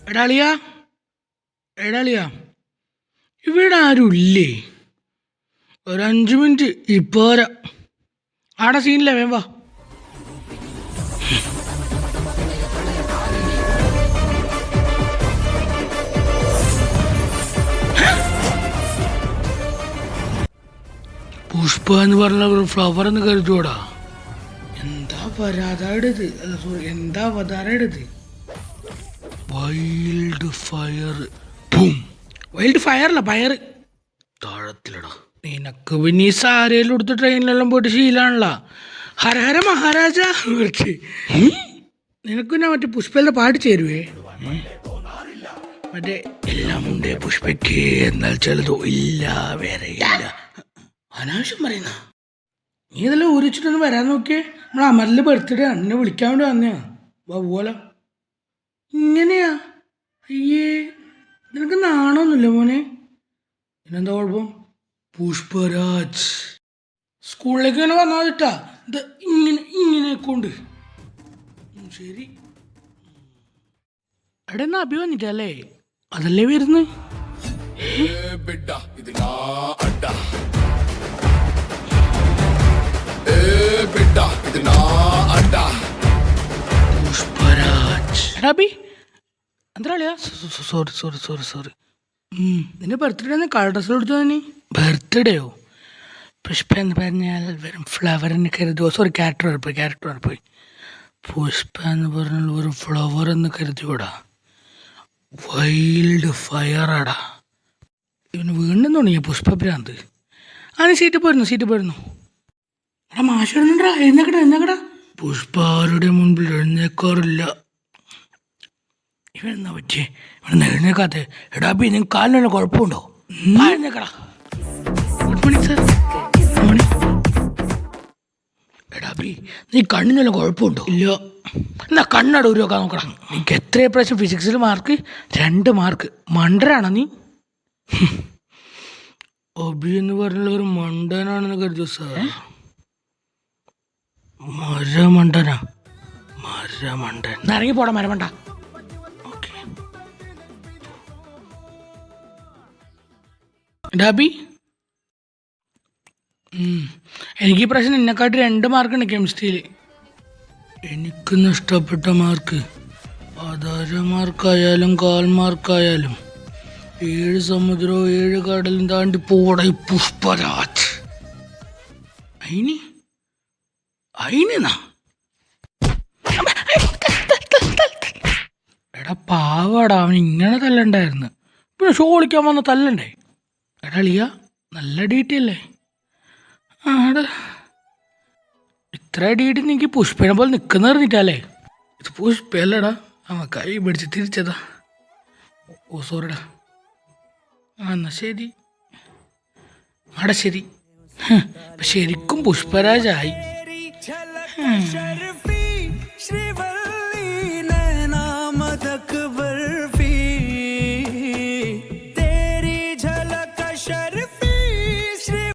എടാളിയ എടാളിയ ഇവിടെ ആരും ഇല്ലേ? ഒരു 5 മിനിറ്റ് ഇപ്പോരാ. ആടെ സീനില്ല, വേം വാ. പുഷ്പ എന്ന് പറഞ്ഞ ഒരു ഫ്ലവർ എന്ന് കരുതൂടാ. എന്താ പരാതാടത്, അല്ല സോറി, എന്താ അവതാരടത്? Wild fire. വൈൽഡ് ഫയറല്ല, ഫയർ താഴത്തിലടാ. നിനക്ക് പിന്നെ ഈ സാരയിലും എടുത്ത് ട്രെയിനിലെല്ലാം പോയിട്ട് ശീലാണല്ലോ. ഹരഹര മഹാരാജ വിളിച്ച്. നിനക്ക് പിന്നെ മറ്റേ പുഷ്പയുടെ പാട്ട് ചേരുവേ? മറ്റേ എല്ലാം ഉണ്ട് പുഷ്പയ്ക്ക്, എന്നാൽ ചിലതോ ഇല്ല, വേറെ ഇല്ല. അനാവശ്യം പറയുന്ന നീ ഇതെല്ലാം ഊരിച്ചിട്ടൊന്ന് വരാൻ നോക്കിയേ. നമ്മൾ അമലിൻ്റെ ബർത്ത്ഡേ അന്നെ വിളിക്കാൻ വേണ്ടി വന്നയാ. പോലെ ഇങ്ങനെയാ? അയ്യേ, നിനക്ക് നാണമൊന്നുമില്ല മോനെ? പിന്നെന്താ കുഴപ്പം? പുഷ്പരാജ് സ്കൂളിലേക്ക് ഇങ്ങനെ വന്നാൽ കിട്ടാ. ഇത് ഇങ്ങനെയൊക്കെ ഉണ്ട്. ശരി, എവിടെ നിന്ന് അഭി വന്നിട്ടല്ലേ? അതല്ലേ വരുന്നത്? പുഷ്പരാജ് എടാ അഭി, എന്താ കളിയാ? Sorry sorry sorry sorry. നിന്റെ ബർത്ത്ഡേ കളർ ഡ്രസ്സിൽ കൊടുത്തു നീ? ബർത്ത്ഡേയോ? പുഷ്പ എന്ന് പറഞ്ഞാൽ വെറും ഫ്ലവറിന് കരുതുമോ? സോറി, ക്യാരക്ടർ പോയി. പുഷ്പ എന്ന് പറഞ്ഞാൽ വെറും ഫ്ലവർ എന്ന് കരുതിയോടാ. വൈൽഡ് ഫയറാടാ. ഇവന് വീണ്ടും തുടങ്ങിയ പുഷ്പഭ്രാന്ത്. നീ സീറ്റ് പോയിരുന്നു. എടാ മാഷ് ഇടുന്നുണ്ടാ, എഴുന്നേക്കടാ. പുഷ്പ ആരുടെ മുൻപിൽ എഴുന്നേക്കാറില്ല. ഇവനെന്നാ പറ്റിയേ? ഇവനെന്നാ എഴുന്നേക്കാത്തെ? എടാ അഭി, നിങ്ങൾക്ക് കാലിനുള്ള കുഴപ്പമുണ്ടോ? എഴുന്നേക്കടാ. Good morning sir. എടാ അഭി, നീ കണ്ണിനുള്ള കുഴപ്പമുണ്ടോ? ഇല്ല. എന്നാ കണ്ണട ഒരു നോക്കാൻ നോക്കണം. നിനക്ക് എത്ര പ്രാവശ്യം ഫിസിക്സിൽ മാർക്ക്? 2 മാർക്ക്. മണ്ടനാണോ നീ? അഭി എന്ന് പറഞ്ഞ ഒരു മണ്ടനാണെന്ന് കരുതി സാർ. മരമണ്ടൻ. ഇറങ്ങി പോടാ മരമണ്ട. ഓക്കെ ഡാബി, എനിക്ക് ഈ പ്രാവശ്യം നിന്നെക്കാട്ടി 2 മാർക്കുണ്ട് കെമിസ്ട്രിയിൽ. എനിക്ക് നഷ്ടപ്പെട്ട മാർക്ക് 1/2 മാർക്കായാലും 1/4 മാർക്കായാലും 7 സമുദ്രവും 7 കടലും താണ്ടി പോട ഈ പുഷ്പരാജ്. അയിനാ എടാ പാവാടാ, അവൻ ഇങ്ങനെ തല്ലണ്ടായിരുന്നു. പിന്നെ ഷോ കളിക്കാൻ വന്ന തല്ലണ്ടേ? എടാ അളിയ, നല്ല ഡീറ്റി അല്ലേ? ആടാ, ഇത്ര ഡീറ്റി എനിക്ക് പുഷ്പനെ പോലെ നിൽക്കുന്ന പറഞ്ഞിട്ടല്ലേ? ഇത് പുഷ്പല്ലടാ, അവൻ കൈ പിടിച്ച് തിരിച്ചതാ. ഓ സോറിടാ. എന്നാ ശരി. ആടാ ശരി. ശരിക്കും പുഷ്പരാജായി.